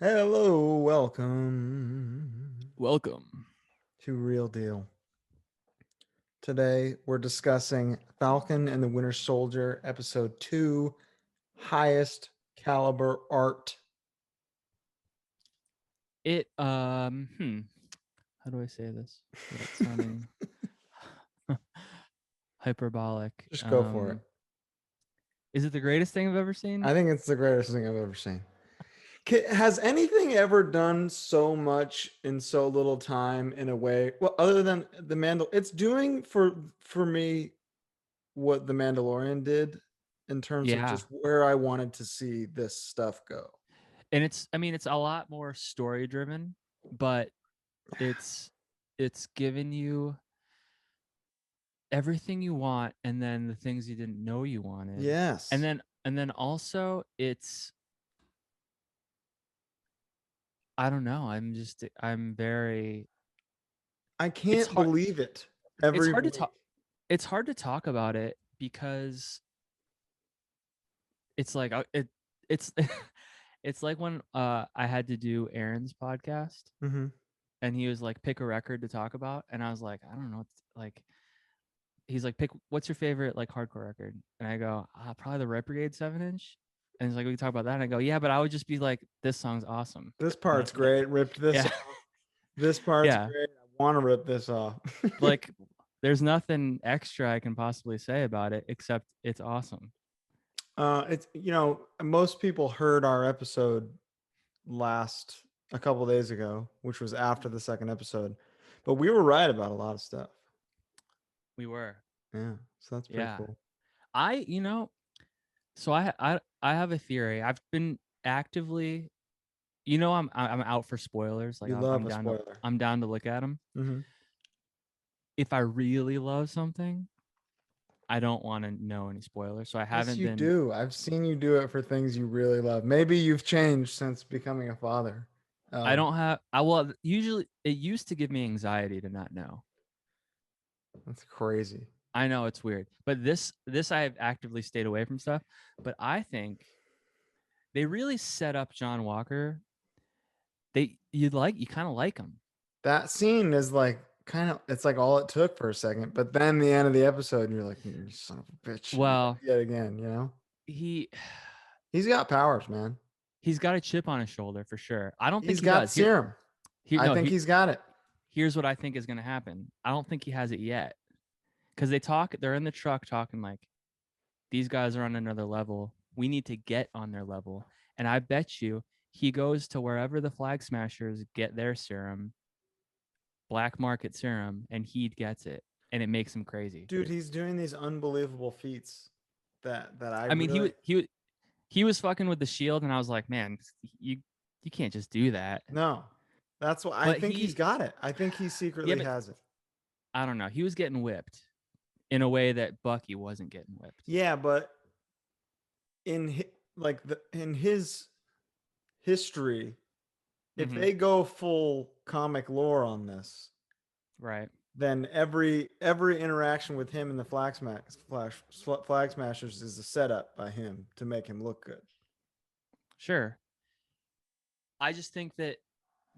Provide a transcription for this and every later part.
Hello, welcome Welcome. to Real Deal. Today we're discussing Falcon and the Winter Soldier, Episode 2, Highest Caliber Art. How do I say this without sounding hyperbolic? Just go for it. Is it the greatest thing I've ever seen? I think it's the greatest thing I've ever seen. Has anything ever done so much in so little time in a way? Well, other than the Mandal, it's doing for me what the Mandalorian did in terms of Yeah. just where I wanted to see this stuff go. And it's a lot more story driven, but it's it's giving you everything you want and then the things you didn't know you wanted. And Yes. then also it's I don't know, I'm very I it's can't hard believe it it's every hard to week. talk it's hard to talk about it because it's like it's it's like when I had to do Aaron's podcast Hmm. and he was like pick a record to talk about and I was like I don't know like he's like pick what's your favorite like hardcore record and I go probably the Rep Brigade 7 inch and he's like we can talk about that and I go yeah but I would just be like this song's awesome This and part's that's what I great. Ripped this yeah off. This part's yeah great. I want to rip this off. like there's nothing extra I can possibly say about it except it's awesome. It's most people heard our episode last a couple days ago, which was after the second episode, but we were right about a lot of stuff. We were Yeah, so that's pretty yeah cool. I you know So I have a theory. I've been actively, I'm out for spoilers. Like You I'm, love I'm a down to spoiler. I'm down to look at them. Hmm. If I really love something, I don't want to know any spoilers. So I Yes, haven't you been. do. I've seen you do it for things you really love. Maybe you've changed since becoming a father. I Um, don't have. I will usually. It used to give me anxiety to not know. that's crazy. I know it's weird, but this I have actively stayed away from stuff. But I think they really set up John Walker. You kind of like him. That scene is like kind of it's like all it took for a second, but then the end of the episode, you're like, "You son of a bitch," Well, yet again. he He's got powers, man. he's got a chip on his shoulder for sure. I don't think He's he got does. Here, serum. here, I no, think he, he's got it. here's what I think is going to happen. I don't think he has it yet because they're in the truck talking like these guys are on another level. We need to get on their level. And I bet you he goes to wherever the flag smashers get their serum, black market serum, and he gets it. And it makes him crazy. Dude, he's doing these unbelievable feats that I I mean, really he was fucking with the shield, and I was like, man, you you can't just do that. no. That's what I But think he's got it. I think he yeah, secretly but has it. I don't know. He was getting whipped in a way that Bucky wasn't getting whipped. Yeah, but in his history, if Mm-hmm. they go full comic lore on this, Right. then every interaction with him and the flag smashers is a setup by him to make him look good. Sure. I just think that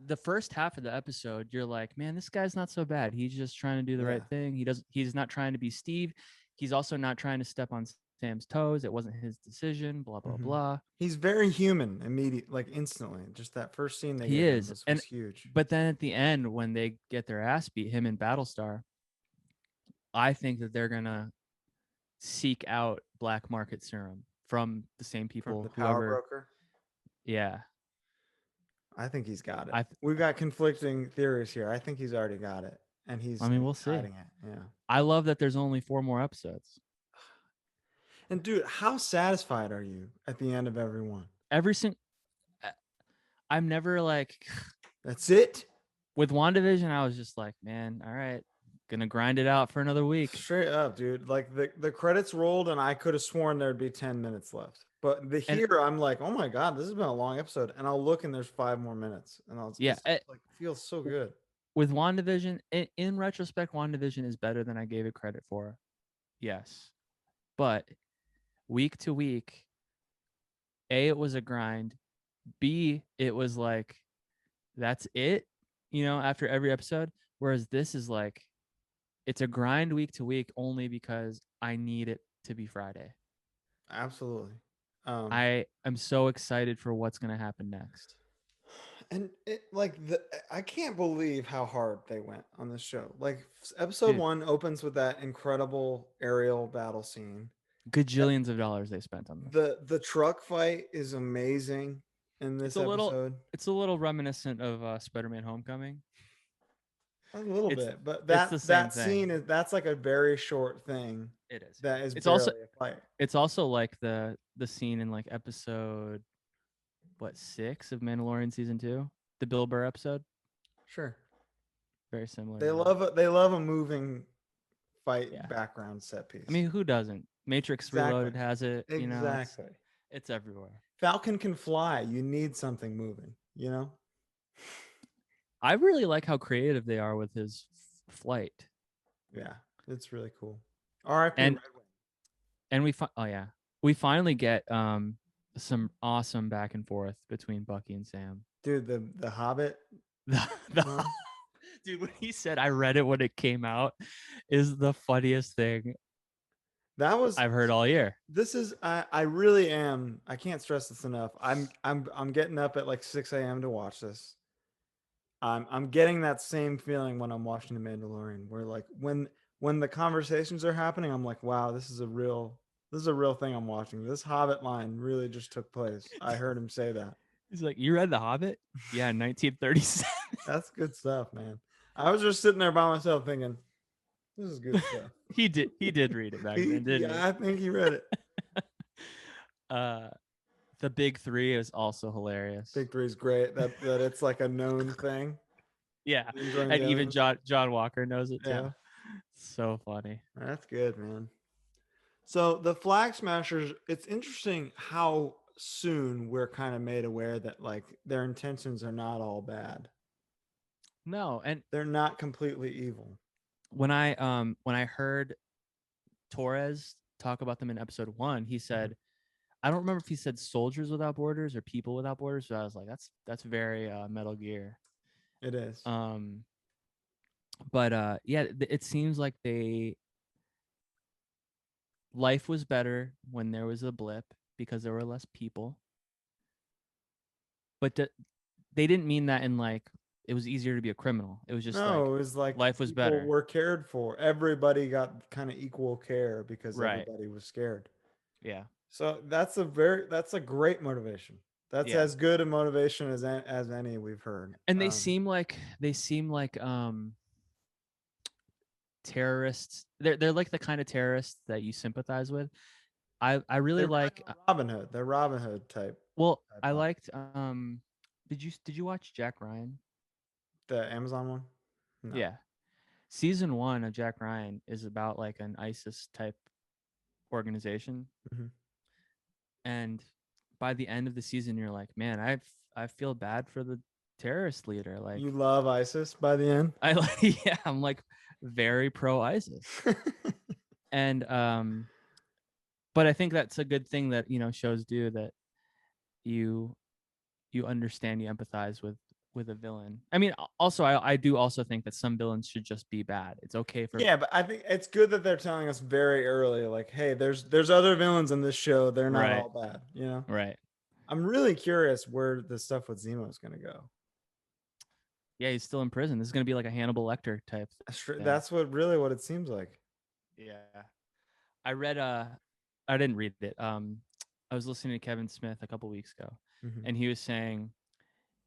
the first half of the episode, you're like, man, this guy's not so bad. He's just trying to do the Yeah. right thing. He's not trying to be Steve. He's also not trying to step on Sam's toes. It wasn't his decision, blah, blah, Hmm. blah. He's very human immediate, like instantly. Just that first scene they He gave him is. was huge. But then at the end, when they get their ass beat, him and Battlestar, I think that they're gonna seek out black market serum from the same From the people, power whoever. broker. Yeah. I think he's got it. I We've got conflicting theories here. I think he's already got it, and I he's mean, we'll see. hiding it. Yeah. I love that there's only 4 more episodes. And dude, how satisfied are you at the end of every one? Every single I'm never like That's it. with WandaVision, I was just like, man, all right, gonna grind it out for another week. Straight up, dude. Like the credits rolled, and I could have sworn there'd be 10 minutes left. But the And here, I'm like, oh my god, this has been a long episode, and I'll look and there's 5 more minutes, and yeah, it's like feels so good. with WandaVision, in retrospect, WandaVision is better than I gave it credit for. Yes, but week to week, it was a grind. B, it was like that's it, after every episode. Whereas this is like it's a grind week to week only because I need it to be Friday. Absolutely. Um, I am so excited for what's gonna happen next. and it like I can't believe how hard they went on this show. Like episode Dude, 1 opens with that incredible aerial battle scene. gajillions of dollars they spent on this. The truck fight is amazing in It's this a little episode. it's a little reminiscent of Spider-Man Homecoming. A little It's bit, but it's the same that thing. scene is that's like a very short thing It is. that is It's also barely a fight. it's also like the scene in like episode what 6 of Mandalorian season 2, the Bill Burr episode. Sure. Very similar to that. They love a moving fight Yeah. background set I piece. mean, who doesn't? Matrix Exactly. Reloaded has it, Exactly. it's everywhere. Falcon can fly. You need something moving, you know? I really like how creative they are with his flight. Yeah, it's really cool. R.I.P. And Red Wing. and we finally get some awesome back and forth between Bucky and Sam. Dude, the Hobbit The one. dude, when he said I read it when it came out is the funniest thing That was I've heard all year. this is I really am. I can't stress this enough. I'm getting up at like 6 a.m. to watch this. I'm getting that same feeling when I'm watching The Mandalorian, where like when the conversations are happening, I'm like, wow, this is a real thing I'm watching. This Hobbit line really just took place. I heard him say that. He's like, "You read The Hobbit?" Yeah, 1937. That's good stuff, man. I was just sitting there by myself thinking, this is good stuff. He did read it back then, didn't Yeah, I think he read it. he? The Big Three is also hilarious. Big Three's great. That it's like a known thing. Yeah, Him joining and the even others. John Walker knows it Yeah, too. So funny. that's good, man. So the Flag Smashers, it's interesting how soon we're kind of made aware that like their intentions are not all bad. No, and They're not completely evil. when I heard Torres talk about them in episode 1, he said, I don't remember if he said soldiers without borders or people without borders, but I was like, that's very Metal Gear. It is. Um, but yeah, it seems like life was better when there was a blip because there were less people. But they didn't mean that in like it was easier to be a criminal. It was just like No, it was like life was people better. were cared for. Everybody got kind of equal care because Right. everybody was scared. Yeah. So that's a great motivation. That's Yeah. as good a motivation as any we've heard. And they seem like terrorists. They're like the kind of terrorists that you sympathize with. I They really remind like me of Robin Hood. They're Robin Hood type I op. liked did you watch Jack Ryan? The Amazon one. No. Yeah. Season 1 of Jack Ryan is about like an ISIS type organization, Mhm. and by the end of the season you're like, man, I feel bad for the terrorist leader. Like You love ISIS by the end. I like yeah, I'm like very pro ISIS. And but I think that's a good thing that, shows do, that you understand, you empathize with a villain. I mean, also I do also think that some villains should just be bad. It's okay for Yeah, but I think it's good that they're telling us very early, like, hey, there's other villains in this show. They're not right, all bad. You know. right. I'm really curious where the stuff with Zemo is going to go. Yeah, he's still in prison. This is gonna be like a Hannibal Lecter type thing. That's what it seems like. Yeah. I read I didn't read it. I was listening to Kevin Smith a couple weeks ago, Mhm. and he was saying,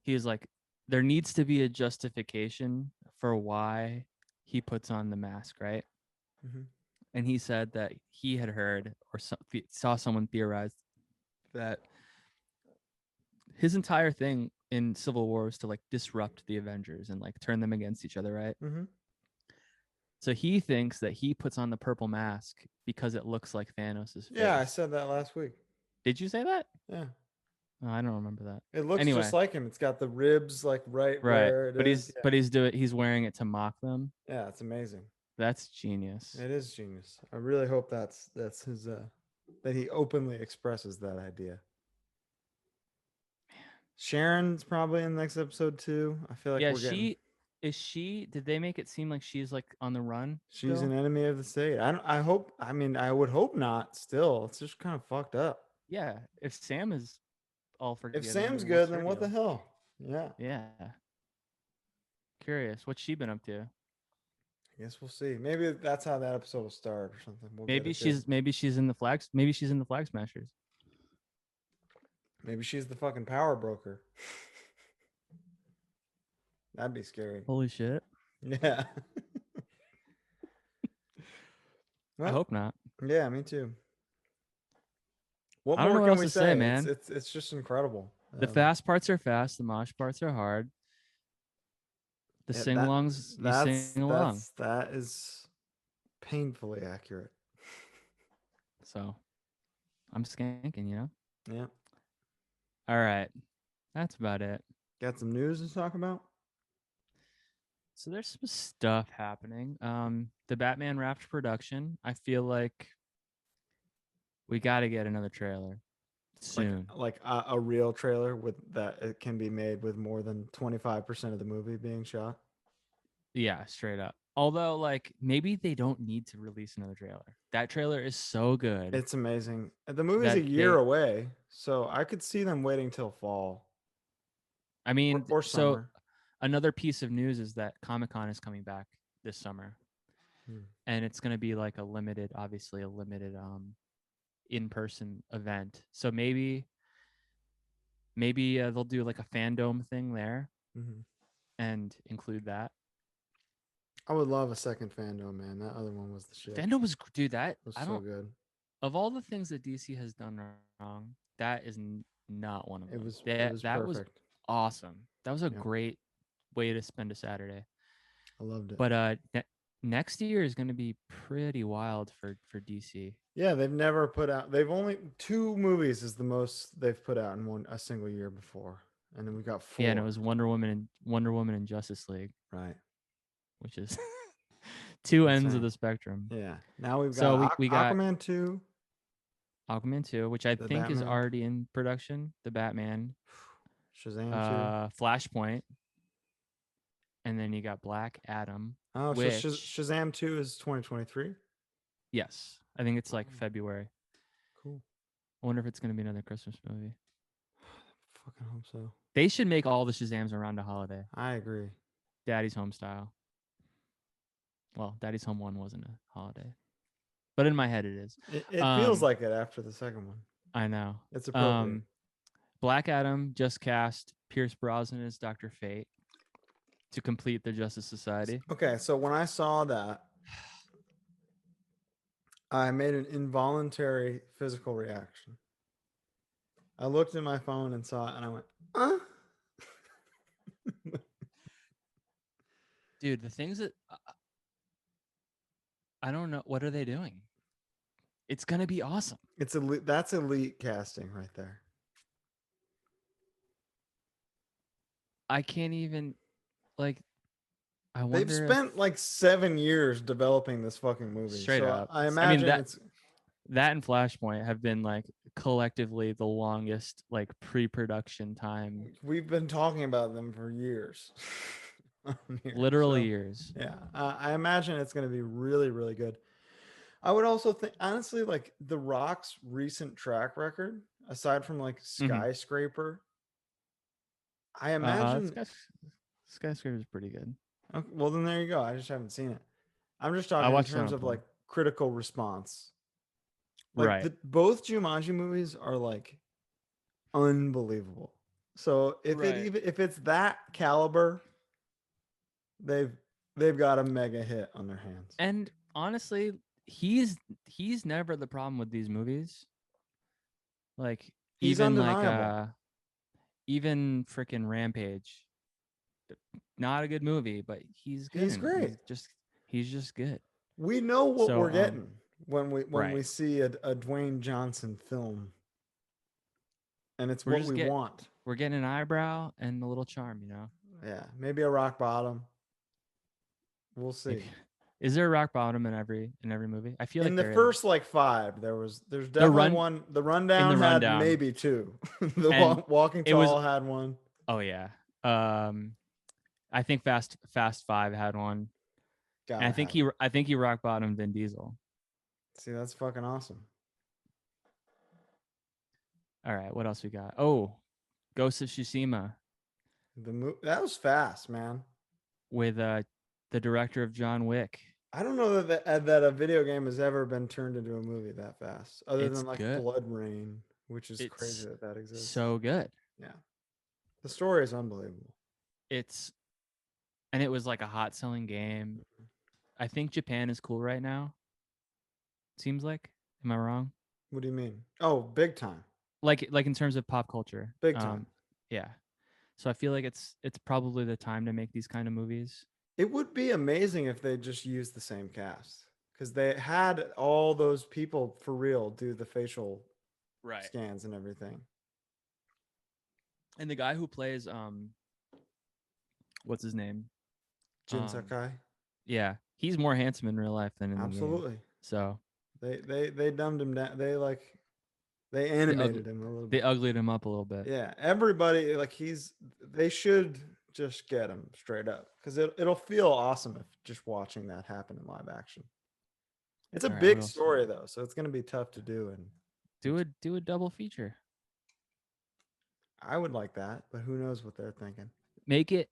he was like, there needs to be a justification for why he puts on the mask, right? Mhm. And he said that he had heard or saw someone theorize that his entire thing in Civil War was to like disrupt the Avengers and like turn them against each other, right? Mhm. So he thinks that he puts on the purple mask because it looks like Thanos' Yeah, I face. said that last week. Did you say that? Yeah. Oh, I don't remember that. It looks just Anyway, like him. It's got the ribs like right right. where it But is. Yeah. he's wearing it to mock them. Yeah, it's amazing. That's genius. It is genius. I really hope that's his that he openly expresses that idea. Sharon's probably in the next episode too. I feel like Yeah, we're getting. she did they make it seem like she's like on the run She's an still? enemy of the state. I don't. I hope. I mean, I would hope not. Still, it's just kind of fucked up. Yeah. If Sam is all If forgiving, Sam's then good, what's then her what the deal? hell? Yeah. Yeah. Curious. What's she been up to? I guess we'll see. Maybe that's how that episode will start or something. We'll get Maybe it there. she's in the flags. Maybe she's in the Flag Smashers. Maybe she's the fucking power broker. That'd be scary. Holy shit. Yeah. I Well, hope not. yeah, me too. What I don't more know what can else we to say, say? It's man. it's it's just incredible. The fast parts are fast. The mosh parts are hard. The Yeah, sing-alongs, you sing along. that is painfully accurate. So I'm skanking, you know? Yeah. All right. That's about it. Got some news to talk about? So there's some stuff happening. The Batman wrapped production. I feel like we got to get another trailer Like soon. a real trailer with that it can be made with more than 25% of the movie being shot. Yeah, straight up. Although, like, maybe they don't need to release another trailer. That trailer is so good It's amazing. The movie's a that year away, so I could see them waiting till fall I mean, or so summer. another piece of news is that Comic-Con is coming back this summer. Hmm. And it's going to be like obviously a limited in-person event. So maybe they'll do like a fandom thing there Mm-hmm. and include that. I would love a second fandom, man. That other one was the shit. Fandom was dude that It was I so don't good. of all the things that DC has done wrong, that is not one of It them. was it That was that was perfect. awesome. That was a Yeah, great way to spend a Saturday. I loved it. But next year is going to be pretty wild for DC. Yeah, they've never put out. They've only two movies is the most they've put out in a single year before, and then we got Yeah, and it four. was Wonder Woman and Justice League, Right. which is two ends of Insane. the spectrum. Yeah. Now we've So got we got Aquaman 2, Aquaman 2, which I the think is Batman, already in production, the Batman, Shazam 2. Flashpoint, and then you got Black Adam, Oh, so which Shazam 2 is 2023. yes, I think it's like Oh, February. cool. I wonder if it's going to be another Christmas movie. Fucking hope so. They should make all the Shazams around a holiday. I agree. Daddy's Home style. Well, Daddy's Home 1 wasn't a holiday, but in my head it is. It feels like it after the second one. I know. It's appropriate. Black Adam just cast Pierce Brosnan as Dr. Fate to complete the Justice Society. Okay, so when I saw that, I made an involuntary physical reaction. I looked at my phone and saw it, and I went, Dude, the things that I don't know, what are they doing? It's gonna be awesome. It's elite. That's elite casting right there. I can't even like. I They've wonder spent like 7 years developing this fucking movie, straight so up. I I mean imagine it's. that and Flashpoint have been like collectively the longest like pre-production time. We've been talking about them for years. Literally So, years. yeah, I imagine it's going to be really, really good. I would also think, honestly, like The Rock's recent track record, aside from like Mm-hmm. Skyscraper, I imagine. Skyscraper is pretty good. Okay, well, then there you go. I just haven't seen it. I'm just I talking in watched it on terms a of plane. like critical response. Like Right. both Jumanji movies are like unbelievable. So Right. if it's that caliber, they've they've got a mega hit on their hands. And honestly, he's never the problem with these movies. Like He's undeniable. even freaking Rampage. Not a good movie, but he's good He's in it. great. He's just good. We know what So we're getting when we right. see a Dwayne Johnson film, and it's We're what just we want. we're getting an eyebrow and a little charm, you know. Yeah, maybe a rock bottom. We'll see. Maybe, Is there a rock bottom in every movie? I feel In like the there is. first like five, there's The definitely run one. The in the rundown had rundown, maybe two. The and Walking it was Tall had one. oh yeah. Um, I think Fast Five had one, and Gotta have it. I think he rock bottomed Vin Diesel. See, that's fucking awesome. All right, what else we got? Oh, Ghost of Tsushima That was fast, man. with the director of John Wick. I don't know that a video game has ever been turned into a movie that fast, other It's than like good. Blood Rain, which is crazy It's that exists. so good. Yeah, the story is unbelievable. It's and it was like a hot selling game. I think Japan is cool right now. Seems like. Am I wrong? What do you mean? Oh, big time, Like in terms of pop culture. big time. Yeah. So I feel like it's probably the time to make these kind of movies. It would be amazing if they just used the same cast because they had all those people for real do the facial Right. scans and everything. And the guy who plays what's his name? Jin Um Sakai, yeah, he's more handsome in real life than in the game. absolutely. So They dumbed him down. They they ugly animated him a little they bit. uglied him up a little bit. Yeah, everybody like they should just get him straight up because it'll feel awesome if just watching that happen in live action. It's a All right, what big else? story though, so it's gonna be tough to do, and Do a double feature. I would like that, but who knows what they're thinking. Make it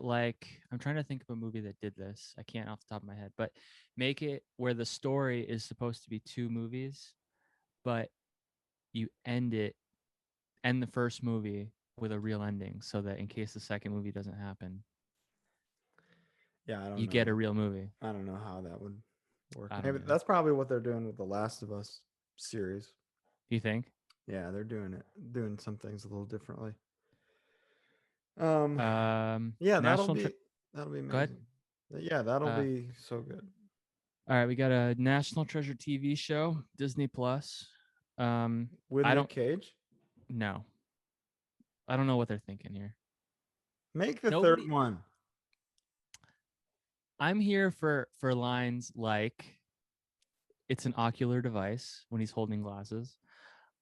like I'm trying to think of a movie that did this. I can't off the top of my head, but make it where the story is supposed to be two movies, but you end the first movie with a real ending so that in case the second movie doesn't happen, Yeah, I don't you get a know. real movie. I don't know how that would work. I don't Maybe know. that's probably what they're doing with the Last of Us series. You think? Yeah, they're doing some things a little differently. Um, yeah, National that'll be Go ahead. amazing. Yeah, that'll Uh be so good. all right, we got a National Treasure TV show, Disney Plus. With I Nick don't Cage, know. I don't know what they're thinking here. make the third Nobody one. I'm here for lines like it's an ocular device when he's holding glasses.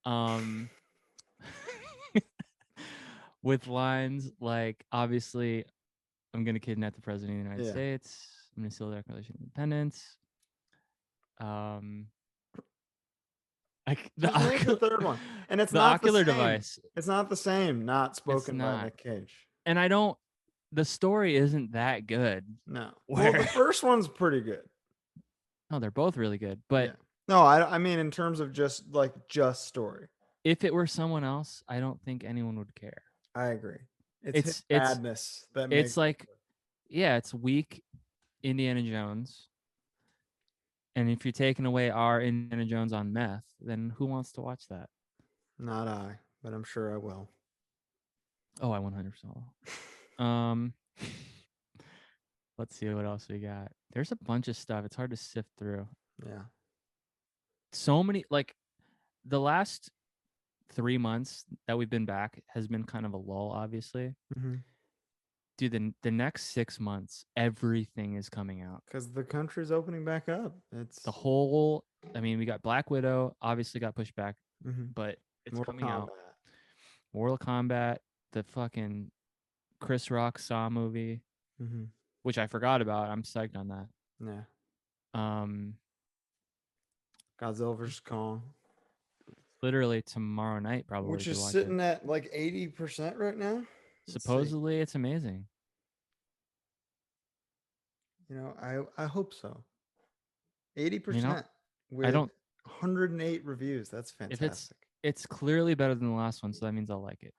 Um with lines like obviously I'm gonna kidnap the president of the United Yeah, States. I'm gonna steal the Declaration of Independence. Um the just make the third one, and it's the not the ocular same. device. It's not the same. Not It's spoken by not. Nick Cage. And I don't the story isn't that good. No. Well, the Where first one's pretty good. no, they're both really good. But Yeah. No, I mean in terms of just story. if it were someone else, I don't think anyone would care. I agree. It's his It's it's badness that it's makes it like yeah, it's weak Indiana Jones. And if you're taking away our Indiana Jones on meth, then who wants to watch that? not I, but I'm sure I will. Oh, I 100% will. Let's see what else we got. There's a bunch of stuff. It's hard to sift through. Yeah. So many like the last 3 months that we've been back has been kind of a lull, obviously. Mm-hmm. Dude, the next 6 months, everything is coming out. Because the country's opening back up. It's The whole, I mean, we got Black Widow, obviously got pushed back, but it's Mortal coming out. Kombat. Mortal Kombat, the fucking Chris Rock Saw movie, Mm-hmm. which I forgot about. I'm psyched on that. Yeah. Um, Godzilla vs Kong, literally tomorrow night, probably which to is watch sitting it. at like 80% right now. Let's see. Supposedly, it's amazing. You know, I hope so. I mean, 80% I with don't. 108 reviews. That's If fantastic. it's clearly better than the last one, so that means I'll like it.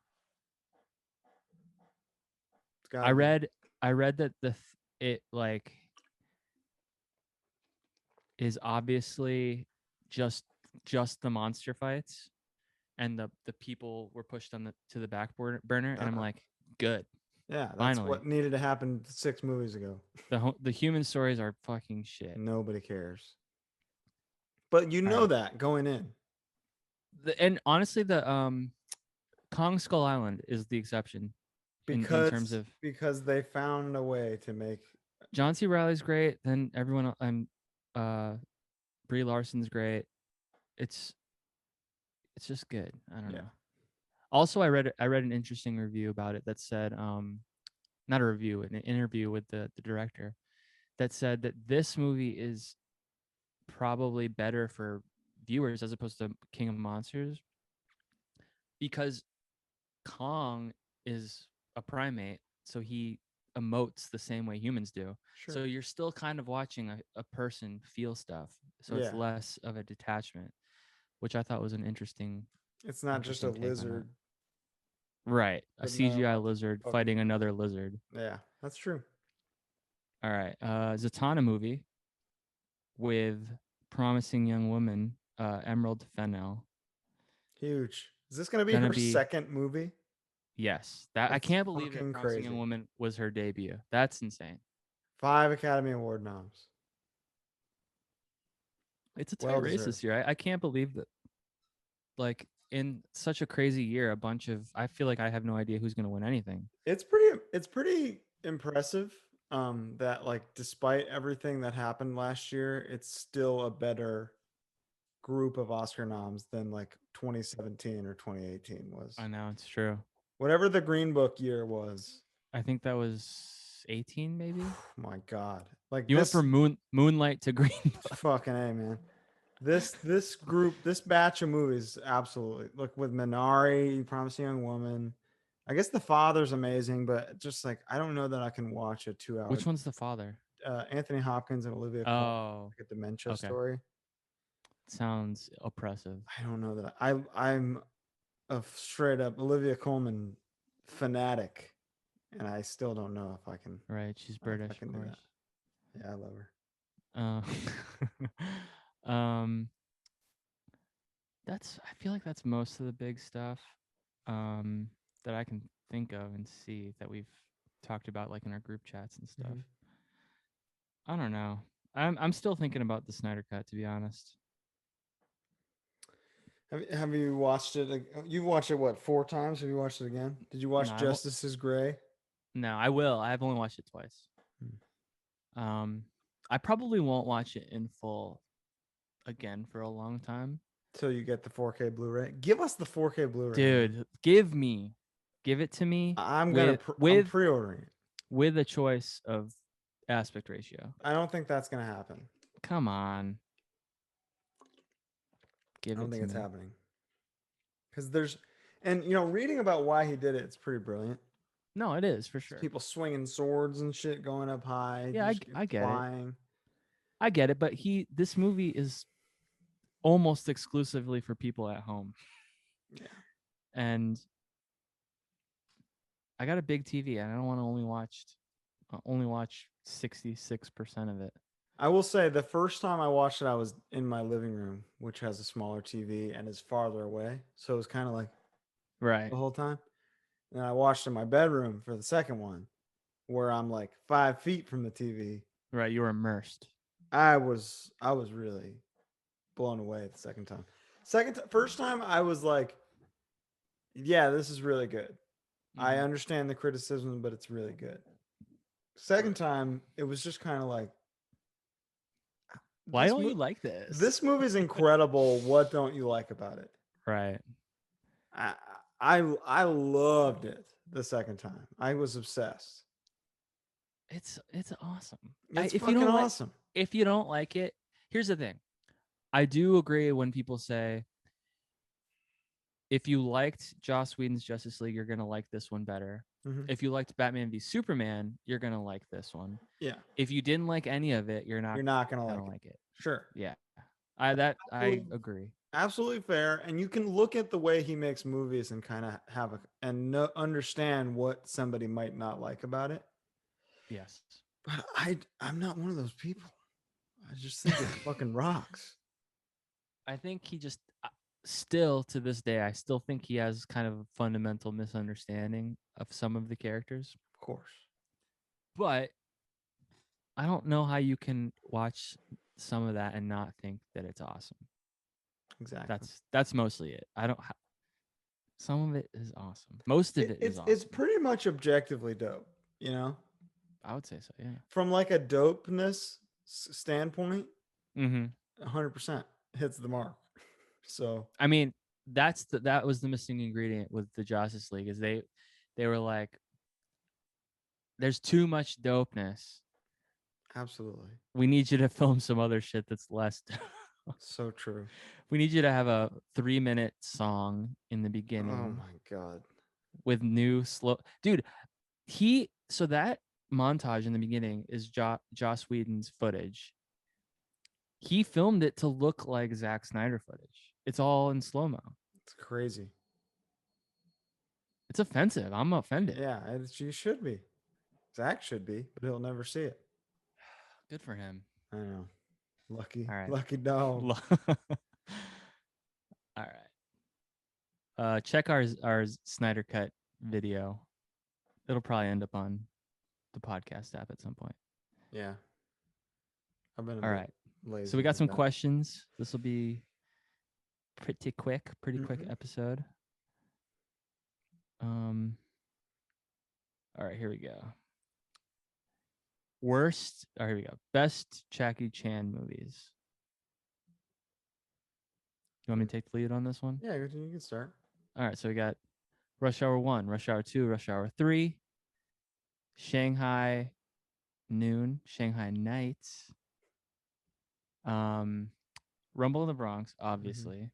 It's gotta be. I read that it like is obviously just the monster fights, and the people were pushed on the to the back burner, and I'm like, good. Yeah, that's Finally, what needed to happen 6 movies ago. the human stories are fucking shit. Nobody cares. But you All know right. that going in. And honestly, the Kong Skull Island is the exception. in terms because of they found a way to make. John C. Riley's great. Then everyone uh Brie Larson's great. It's it's just good. I don't Yeah, know. Also, I read an interesting review about it that said not a review, an interview with the director that said that this movie is probably better for viewers as opposed to King of Monsters because Kong is a primate, so he emotes the same way humans do. sure. So you're still kind of watching a person feel stuff. So it's Yeah, less of a detachment, which I thought was an it's not just a interesting take on that. lizard Right. A with no CGI like lizard fucking. fighting another lizard. Yeah, that's true. All right. Zatanna movie with promising young woman, Emerald Fennell. Huge. Is this gonna be Gonna her be second movie? yes. That I That's can't believe that fucking Promising Young crazy. Woman was her debut. That's insane. 5 Academy Award noms. It's a tight Well race deserved. this year. I can't believe that like in such a crazy year, a bunch of I feel like I have no idea who's gonna win anything. It's pretty impressive that like despite everything that happened last year, it's still a better group of Oscar noms than like 2017 or 2018 was. I know it's true. Whatever the Green Book year was. I think that was 18 maybe. My god. Like You went this from Moonlight to Green Book. fucking A, man. This group, this batch of movies, absolutely. Look with Minari, Promising Young Woman. I guess The Father's amazing, but just like I don't know that I can watch a 2 hour. Which one's the father? Anthony Hopkins and Olivia Colman, Oh, like a dementia okay. story. Sounds oppressive. I don't know that I'm a straight up Olivia Colman fanatic, and I still don't know if I can Right. She's if I British, can of do that. course. Yeah, I love her. Um that's I feel like that's most of the big stuff um that I can think of and see that we've talked about like in our group chats and stuff. Mhm. I don't know. I'm still thinking about the Snyder Cut, to be honest. Have you watched it? You've watched it what 4 times? Have you watched it again? Did you No, watch I won't. Justice is Gray? No, I will. I've only watched it twice. Hmm. Um, I probably won't watch it in full again for a long time. Till you get the 4K Blu-ray. Give us the 4K Blu-ray, man. Dude, give it to me I'm pre-ordering it. with a choice of aspect ratio. I don't think that's gonna happen. Come on, I give don't it think to it's me. happening because there's, and reading about why he did it, it's pretty brilliant. No, it is for It's sure. people swinging swords and shit, going up high, Yeah, just I get it. flying. I get it, but this movie is almost exclusively for people at home. Yeah, And I got a big TV and I don't want to only watch 66% of it. I will say the first time I watched it, I was in my living room, which has a smaller TV and is farther away, so it was kind of like Right. the whole time. And I watched in my bedroom for the second one, where I'm like 5 feet from the TV. Right, you were immersed. I was really blown away the second time. First time I was like, yeah, this is really good. I Mhm. understand the criticism, but it's really good. Second time, it was just kind of like Why this don't mo- you like this? this movie's incredible. What don't you like about it? Right. I I loved it the second time. I was obsessed. It's awesome. It's fucking awesome. If you don't like it, here's the thing. I do agree when people say if you liked Joss Whedon's Justice League, you're gonna like this one better. Hmm. If you liked Batman v Superman, you're gonna like this one. Yeah, If you didn't like any of it, you're you're not not gonna gonna like it. like it. Sure, Yeah. that's I absolutely, agree. absolutely fair. And you can look at the way he makes movies and kind of understand what somebody might not like about it. Yes. But I'm not one of those people. I just think it fucking rocks. I think he just still to this day, I still think he has kind of a fundamental misunderstanding of some of the characters. Of course. But I don't know how you can watch some of that and not think that it's awesome. Exactly. That's mostly it. I don't Some of it is awesome. Most of it is awesome. It's pretty much objectively dope, you know, I would say so. Yeah. from like a dopeness standpoint. Mm-hmm. 100% hits the mark. So I mean, that was the missing ingredient with the Justice League is they were like, there's too much dopeness. absolutely, We need you to film some other shit that's less. so true. We need you to have a 3-minute song in the Oh beginning my god. with new slow. Dude, so that montage in the beginning is Joss Whedon's footage. He filmed it to look like Zack Snyder footage. It's all in slow mo. It's crazy. It's offensive. I'm offended. Yeah, you should be. Zach should be, but he'll never see it. Good for him. I know. Lucky, All right. lucky dog. All right. Check our Snyder Cut video. It'll probably end up on the podcast app at some point. Yeah. I've been All right. lazy. So we got with some that. questions. This will be pretty quick episode. All right, here we go. Here we go. Best Jackie Chan movies. You want me to take the lead on this one? Yeah, you can start. All right, so we got Rush Hour 1, Rush Hour 2, Rush Hour 3, Shanghai Noon, Shanghai Nights, Rumble in the Bronx, obviously,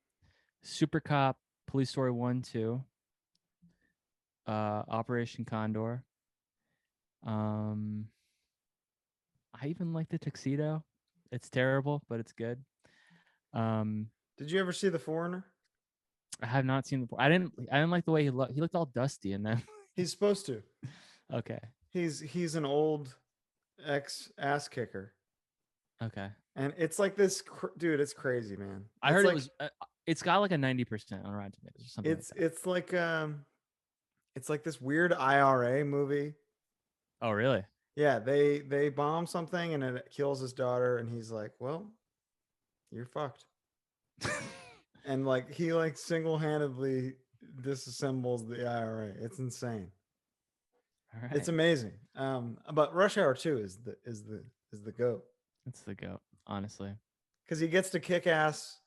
Super Cop, Police Story 1, 2, Operation Condor. I even like the Tuxedo. It's terrible, but it's good. Did you ever see The Foreigner? I have not seen the. I didn't like the way he looked. He looked all dusty, and then He's supposed to. okay, He's an old ex ass kicker, okay. and it's like this, dude. It's crazy, man. I heard it was. It's got like a 90% on Rotten Tomatoes or something. It's like this weird IRA movie. Oh really? Yeah, they bomb something and it kills his daughter, and he's like, "Well, you're fucked." And like he like single handedly disassembles the IRA. It's insane. All right. It's amazing. But Rush Hour 2 is the goat. It's the goat, honestly. Because he gets to kick ass,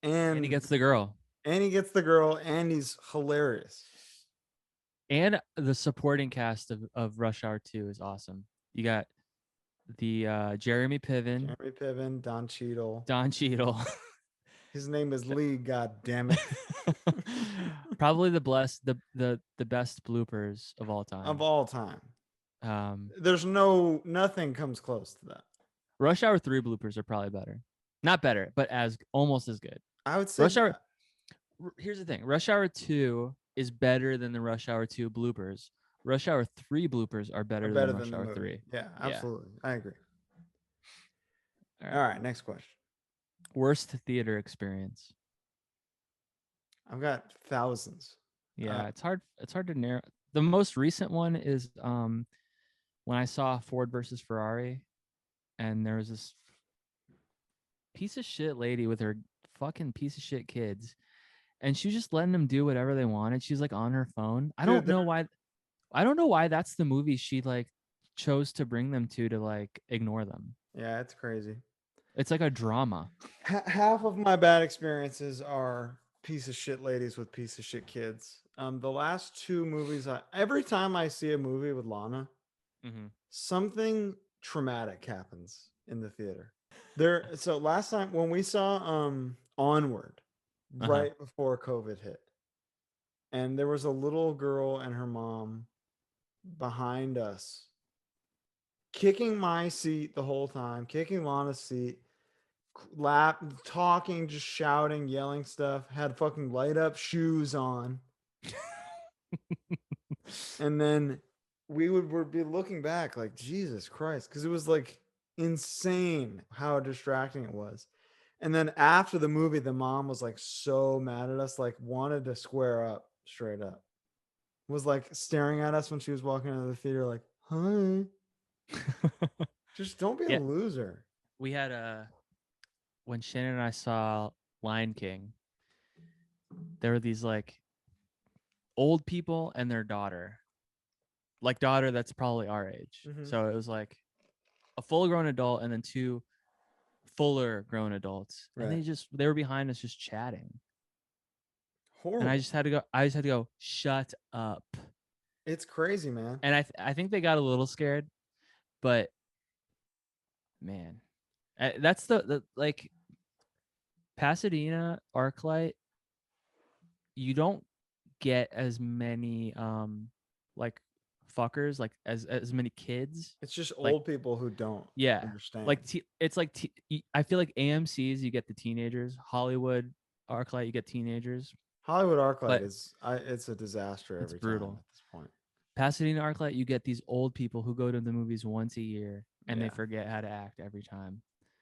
And he gets the girl, and he's hilarious. and the supporting cast of Rush Hour 2 is awesome. You got the Jeremy Piven, Don Cheadle. Don Cheadle. His name is Lee. God damn it! Probably the best bloopers of all time. Of all time. There's nothing comes close to that. Rush Hour 3 bloopers are probably better. Not better, but almost as good. I would say Rush Hour. Here's the thing. Rush Hour 2 is better than the Rush Hour 2 bloopers. Rush Hour 3 bloopers are better than Rush Hour 3. Yeah, absolutely. Yeah. I agree. All right, next question. Worst theater experience. I've got thousands. Yeah, it's hard to narrow. The most recent one is when I saw Ford versus Ferrari, and there was this piece of shit lady with her fucking piece of shit kids, and she was just letting them do whatever they wanted. She's like on her phone. I don't know why that's the movie she like chose to bring them to like ignore them. Yeah, it's crazy. It's like a drama. Half of my bad experiences are piece of shit ladies with piece of shit kids. The last two movies, every time I see a movie with Lana, something traumatic happens in the theater. So last time when we saw Onward, right before COVID hit, and there was a little girl and her mom behind us, kicking my seat the whole time, kicking Lana's seat, talking, just shouting, yelling stuff, had fucking light up shoes on. And then we would be looking back like, Jesus Christ, because it was like insane how distracting it was. And then after the movie, the mom was like so mad at us, like wanted to square up straight up. Was like staring at us when she was walking out of the theater, like, hi. Just don't be a loser. We had when Shannon and I saw Lion King, there were these like old people and their daughter, like daughter that's probably our age. Mhm. So it was like a full grown adult and then two fuller grown adults, and Right. they were behind us just chatting, and Horrible. I just had to go shut up, It's crazy, man. and I think they got a little scared, but man, that's the like Pasadena ArcLight. You don't get as many like fuckers, like as many kids, It's just like old people who don't yeah, understand. like it's like I feel like AMC's you get the teenagers, Hollywood ArcLight you get teenagers, Hollywood ArcLight but is it's a disaster it's every time brutal. at this point. Pasadena ArcLight you get these old people who go to the movies once a year and they Yeah. forget how to act every time.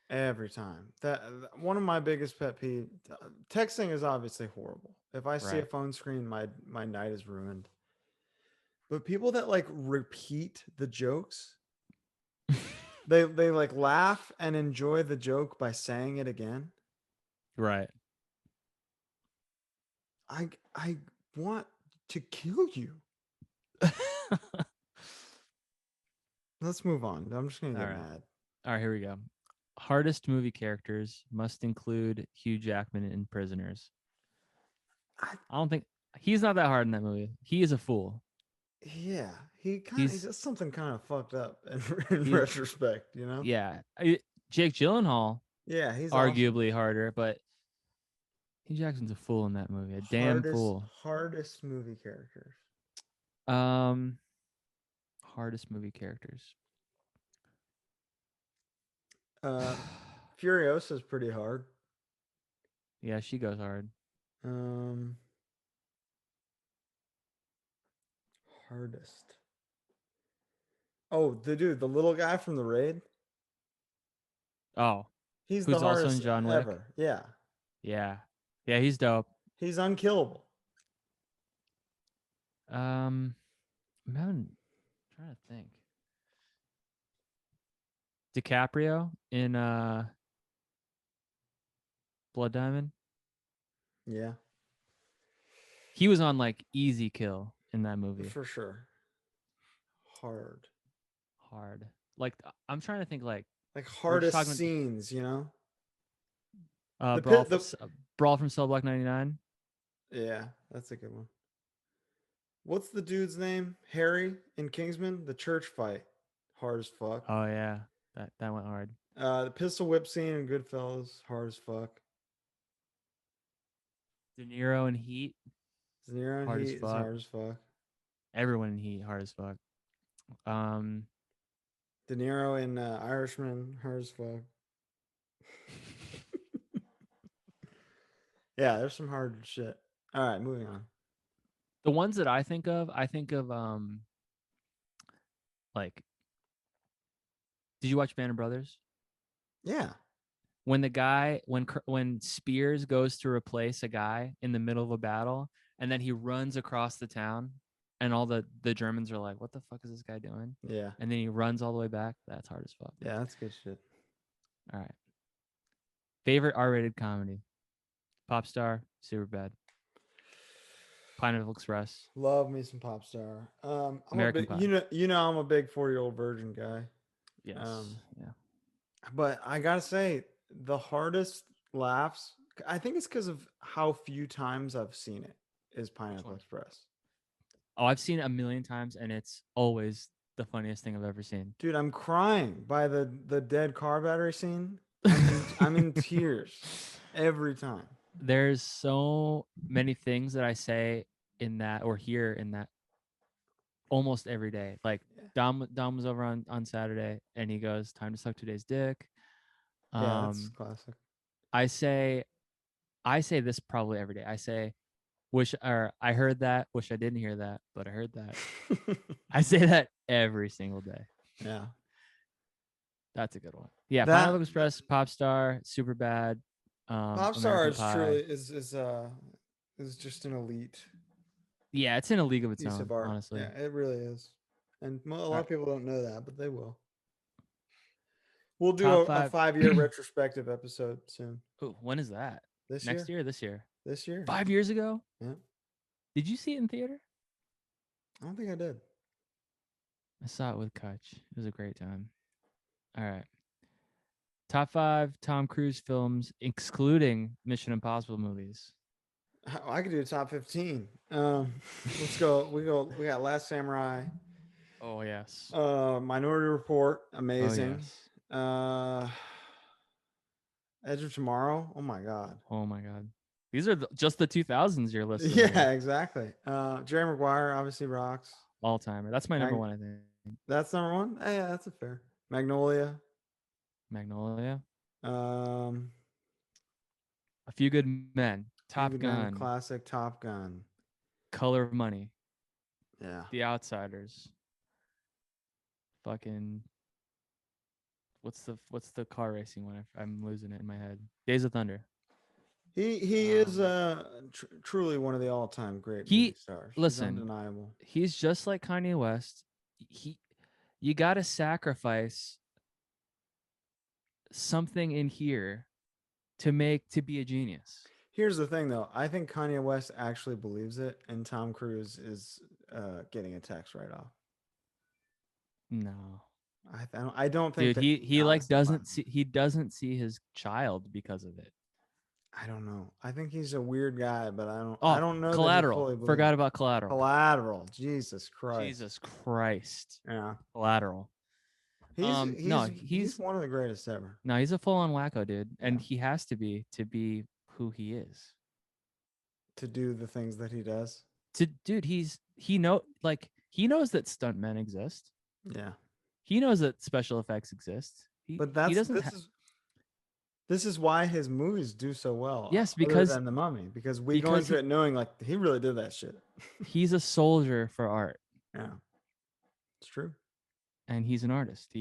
Every time. One of my biggest pet peeve. Texting is obviously horrible. If I see a Right. phone screen, my night is ruined. But people that like repeat the jokes, they like laugh and enjoy the joke by saying it again. Right. I want to kill you. Let's move on. I'm just gonna All get right. mad. All right, here we go. Hardest movie characters must include Hugh Jackman in Prisoners. I, I don't think he's not that hard in that movie. He is a fool. yeah, he He's does something kind of fucked up in he retrospect, you know? yeah. Jake Gyllenhaal Yeah, he's awesome. arguably harder, but Hugh Jackson's a fool in that movie. A damn Hardest fool. hardest movie characters. Um hardest movie characters. Uh Furiosa is pretty hard. Yeah, she goes hard. Um Hardest. Oh, the little guy from the raid. Oh, He's the who's also in hardest John Wick? ever. Yeah. Yeah. Yeah, he's dope. He's unkillable. I'm trying to think. DiCaprio in Blood Diamond. Yeah, He was on like easy kill in that movie. for sure. Hard. Hard. Like I'm trying to think like Like we're just hardest talking scenes, you know? The Brawl pit the Brawl from Cell Block 99. Yeah, that's a good one. What's the dude's name? Harry in Kingsman? The church fight. Hard as fuck. Oh yeah. That went hard. The pistol whip scene in Goodfellas, hard as fuck. De Niro in Heat, Zero and hard as Heat is fuck. hard as fuck. Everyone in Heat, hard as fuck. Um De Niro in Irishman, hard as fuck. Yeah, there's some hard shit. All right, moving on. the ones that I think of like did you watch Band of Brothers? Yeah, When the guy when Spears goes to replace a guy in the middle of a battle and then he runs across the town and all the Germans are like, what the fuck is this guy doing? yeah, And then he runs all the way back. That's hard as fuck. yeah. That's good shit. All right. Favorite R-rated comedy? Popstar, Superbad, Pineapple Express, Love me some pop star. I'm a American big, Pie. I'm a big 4-year-old virgin guy. Yes. Um, Yeah. but I gotta say, the hardest laughs. I think it's because of how few times I've seen it. Is Which Pineapple one? Express. Oh, I've seen it a million times and it's always the funniest thing I've ever seen. Dude, I'm crying by the dead car battery scene. I'm in tears every time. There's so many things that I say in that or hear in that almost every day. Like Yeah, Dom was over on Saturday and he goes, "Time to suck today's dick." yeah, that's Um, classic. I say this probably every day. I say, "Wish," or "I heard that. Wish I didn't hear that, but I heard that." I say that every single day. Yeah, That's a good one. Yeah, that Pineapple Express, Popstar, Super Bad, Popstar American is truly Pie. is just an elite Yeah, it's in a league of its piece of own, art. honestly. Yeah, it really is. And a All lot right, of people don't know that, but they will. We'll do top a five. 5-year retrospective episode soon. Ooh, when is that? This Next year? year or this year? This year? 5 years ago? Yeah. Did you see it in theater? I don't think I did. I saw it with Kutch. It was a great time. All right. Top 5 Tom Cruise films, excluding Mission Impossible movies. I could do top 15. Let's go. We got Last Samurai, Oh, yes. Minority Report, Oh, amazing. yes. Uh, Edge of Tomorrow. Oh my god. Oh, my God. These are just the 2000s you're listing Yeah, here. exactly. Jerry Maguire obviously rocks. All timer. That's my number Mag- one, I think. that's number one. Yeah, that's a fair. Magnolia. Magnolia. Um, A Few Good Men. Few Top Good Men, Gun. classic. Top Gun. Color of Money. Yeah. The Outsiders. Fucking what's the car racing one? I'm losing it in my head. Days of Thunder. He is Um, truly one of the all time great movie he stars. He's listen. undeniable. He's just like Kanye West. He You got to sacrifice something in here to be a genius. Here's the thing, though. I think Kanye West actually believes it, and Tom Cruise is getting a tax write off. No. I don't think Dude, that he like honestly doesn't believes. see he doesn't see his child because of it. I don't know. I think he's a weird guy, but I Oh, don't know that he Collateral. fully believes Forgot it. about Collateral. Collateral. Jesus Christ. Jesus Christ. Yeah. Collateral. He's No, he's he's he's one of the greatest ever. no, he's a full on wacko, dude. Yeah. And he has to be who he is. To do the things that he does. Dude, he knows that stuntmen exist. Yeah. He knows that special effects exist. But He doesn't this is why his movies do so well, yes, other because than The Mummy, because we go into he, it knowing like he really did that shit. he's a soldier for art Yeah. It's true. and he's an artist.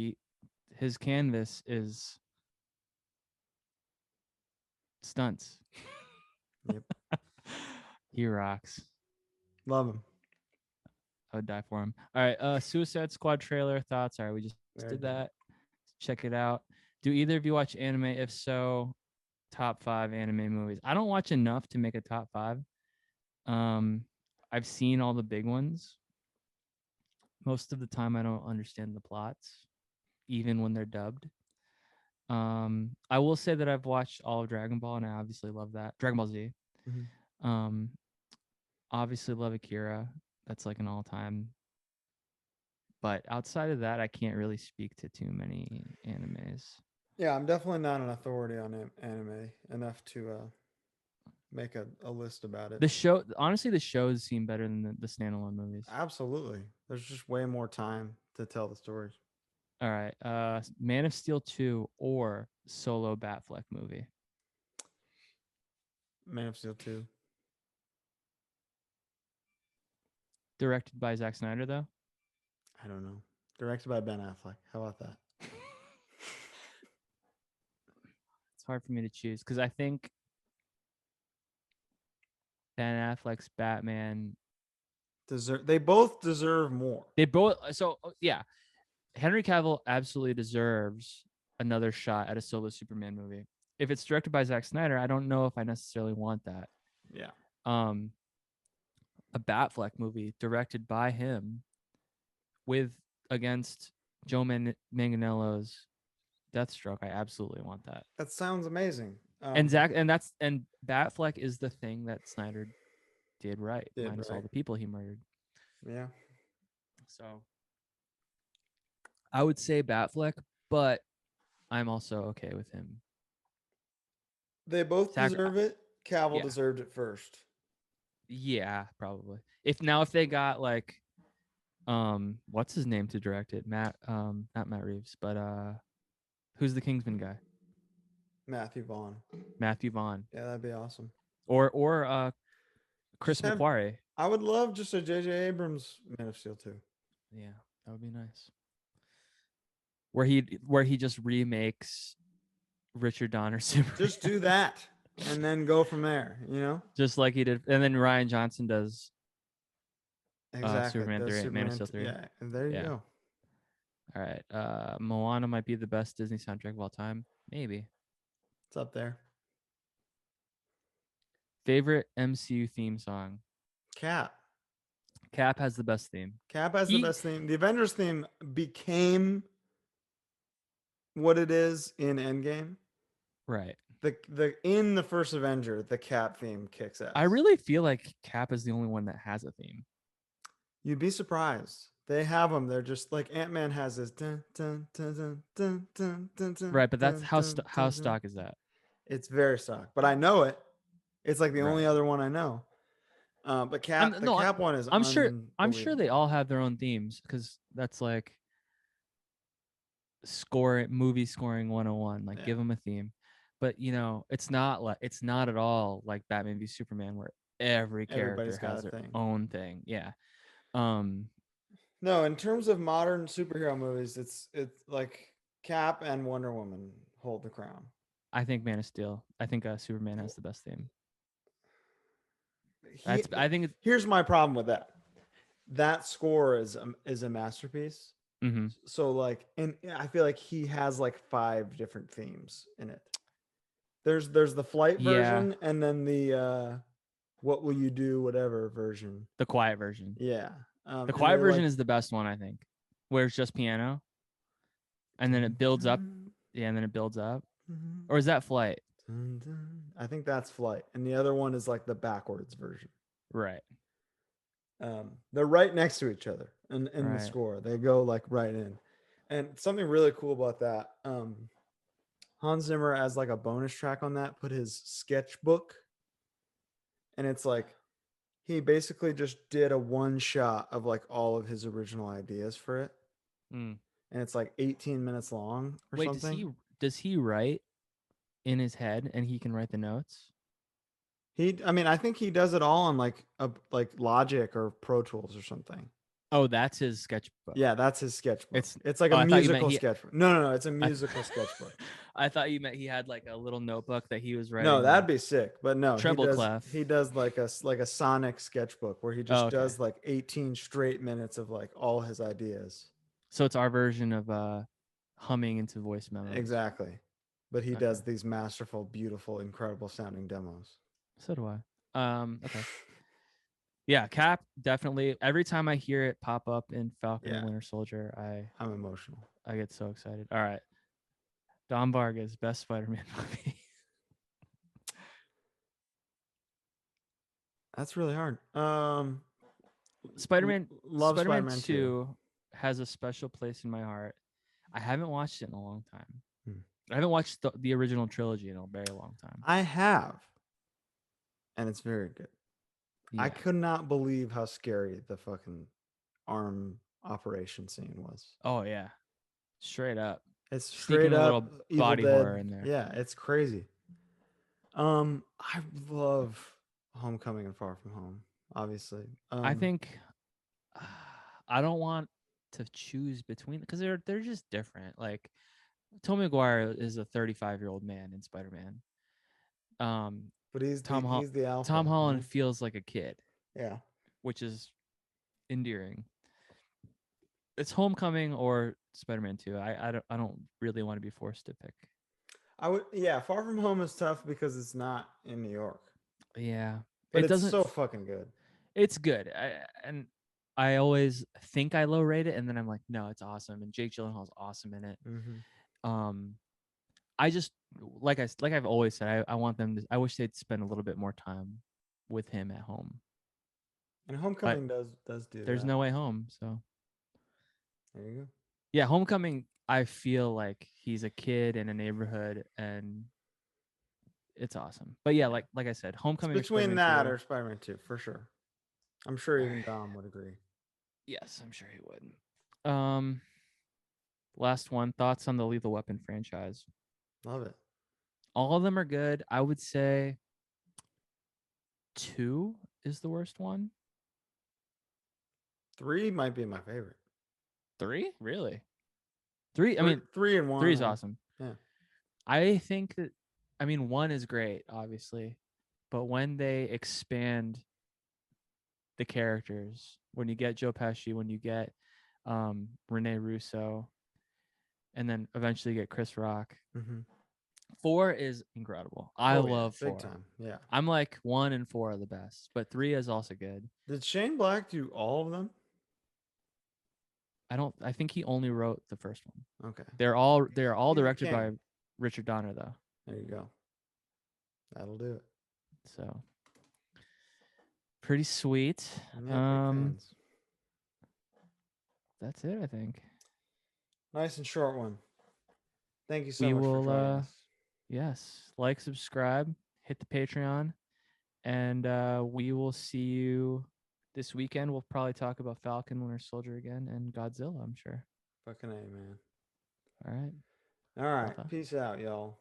His canvas is stunts. Yep. He rocks. Love him. I would die for him. All right, Suicide Squad trailer thoughts. All right, we just did that. Check it out. Do either of you watch anime? If so, top 5 anime movies. I don't watch enough to make a top 5. I've seen all the big ones. Most of the time I don't understand the plots, even when they're dubbed. I will say that I've watched all of Dragon Ball and I obviously love that. Dragon Ball Z. Mm-hmm. Um, obviously love Akira. That's like an all-time. But outside of that, I can't really speak to too many animes. Yeah, I'm definitely not an authority on anime enough to make a list about it. Honestly, the shows seem better than the standalone movies. Absolutely. There's just way more time to tell the stories. All right, Man of Steel 2 or solo Batfleck movie. Man of Steel 2. Directed by Zack Snyder, though. I don't know. Directed by Ben Affleck. How about that? It's hard for me to choose because I think Ben Affleck's Batman. They both deserve more. They both. So yeah, Henry Cavill absolutely deserves another shot at a solo Superman movie. If it's directed by Zack Snyder, I don't know if I necessarily want that. Yeah. A Batfleck movie directed by him with against Joe Manganiello's Deathstroke, I absolutely want that. That sounds amazing. And Batfleck is the thing that Snyder did right, minus all the people he murdered. Yeah. So I would say Batfleck, but I'm also okay with him. They both deserve it. Cavill yeah. deserved it first. Yeah, probably. If they got like what's his name to direct it? Not Matt Reeves, but who's the Kingsman guy? Matthew Vaughn. Yeah, that'd be awesome. Or Chris McQuarrie. I would love just a J.J. Abrams Man of Steel 2. Yeah, that would be nice. Where he just remakes Richard Donner Superman. Just do that and then go from there, you know? Just like he did. And then Rian Johnson does exactly. Superman 3, Man of Steel 3. Yeah, and there you go. All right. Moana might be the best Disney soundtrack of all time. Maybe. It's up there. Favorite MCU theme song? Cat. Cap has the best theme. Cap has the He best theme. The Avengers theme became what it is in Endgame. right. The in the first Avenger, the Cap theme kicks I ass. really feel like Cap is the only one that has a theme. You'd be surprised. They have them. They're just like Ant-Man has this. Dun, dun, dun, dun, dun, dun, dun, dun, Right, but that's dun, dun, how dun, dun. stock is that? It's very stock, but I know it. It's like the only Right. other one I know. But Cap, the No, Cap one is I'm sure they unbelievable. all have their own themes because that's like movie scoring 101. Like Yeah, give them a theme. But it's not at all like Batman v Superman where every character everybody's got has a their thing. own thing. Yeah. Um No, in terms of modern superhero movies, it's like Cap and Wonder Woman hold the crown. I think Man of Steel. I think Superman has the best theme. He I think Here's my problem with that. That score is a masterpiece. mm-hmm. So like, and I feel like he has like 5 different themes in it. There's the flight Yeah, version, and then the what will you do whatever version. the quiet version. Yeah. The And quiet they're version like is the best one, I think, where it's just piano and then it builds up. Yeah, and then it builds up. Or is that flight? I think that's flight, and the other one is like the backwards version. Right, They're right next to each other in the right. score. They go like right in, and something really cool about that. Hans Zimmer, as like a bonus track on that, put his sketchbook, and it's like he basically just did a one shot of like all of his original ideas for it, Mm. and it's like 18 minutes long or Wait, something. does he write in his head and he can write the notes? I mean, I think he does it all on like Logic or Pro Tools or something. Oh, that's his sketchbook. Yeah, that's his sketchbook. It's It's like oh, a I thought you meant musical he. sketchbook. No, it's a I, musical sketchbook. I thought you meant he had like a little notebook that he was No, writing that'd like be sick. But no, treble clef. he does like a sonic sketchbook where he Oh, just okay. does like 18 straight minutes of like all his ideas. So it's our version of humming into voice memos. Exactly. But he Okay. does these masterful, beautiful, incredible sounding demos. So do I. Okay. Yeah, Cap definitely. Every time I hear it pop up in Falcon and Yeah, Winter Soldier, I'm emotional. I get so excited. All right, Don Vargas, best Spider-Man movie. That's really hard. Spider-Man Love Spider-Man Spider-Man 2. 2 has a special place in my heart. I haven't watched it in a long time. Hmm. I haven't watched the original trilogy in a very long time. I have, and it's very good. I Yeah. could not believe how scary the fucking arm operation scene was. Oh yeah. Straight up. It's Sneaking straight a up little Evil body horror Dead. in there. Yeah, it's crazy. I love Homecoming and Far From Home, obviously. I think I don't want to choose between because they're just different. Like Tobey Maguire is a 35-year-old man in Spider-Man. Um, but Tom he's the alpha, Tom you know? Holland feels like a kid, Yeah. which is endearing. It's Homecoming or Spider-Man 2. I don't really want to be forced to pick. Far From Home is tough because it's not in New York. Yeah, But it it's doesn't. so fucking good. It's good. And I always think I low rate it, and then I'm like, no, it's awesome. And Jake Gyllenhaal's awesome in it. Mm-hmm. Um, I just like I've always said, I want them to. I wish they'd spend a little bit more time with him at home, And but Homecoming does do there's that. no way home. So There you go. yeah, Homecoming. I feel like he's a kid in a neighborhood, and it's awesome. But yeah, Yeah. like I said, It's Homecoming or between Spider-Man that 2. or Spider-Man 2 for sure. I'm sure All even right. Dom would agree. Yes, I'm sure he would. Last one. Thoughts on the Lethal Weapon franchise? Love it. All of them are good. I would say 2 is the worst one. 3 might be my favorite. 3, really? 3. I Three, mean, 3 and 1. 3 is awesome. Yeah. I think that. I mean, 1 is great, obviously, but when they expand the characters, when you get Joe Pesci, when you get Rene Russo, and then eventually get Chris Rock, Mm-hmm. 4 is incredible. I Oh yeah, love big 4. time. Yeah. I'm like 1 and 4 are the best, but 3 is also good. Did Shane Black do all of them? I think he only wrote the first one. Okay. They're all He's a directed by king. Richard Donner though. There you go. That'll do it. So pretty sweet. Yeah, big fans. That's it, I think. Nice and short one. Thank you so We much for will joining us. yes, like, subscribe, hit the Patreon, and we will see you this weekend. We'll probably talk about Falcon, Winter Soldier again, and Godzilla, I'm sure. Fucking A, man. All right. All right. Peace out, y'all.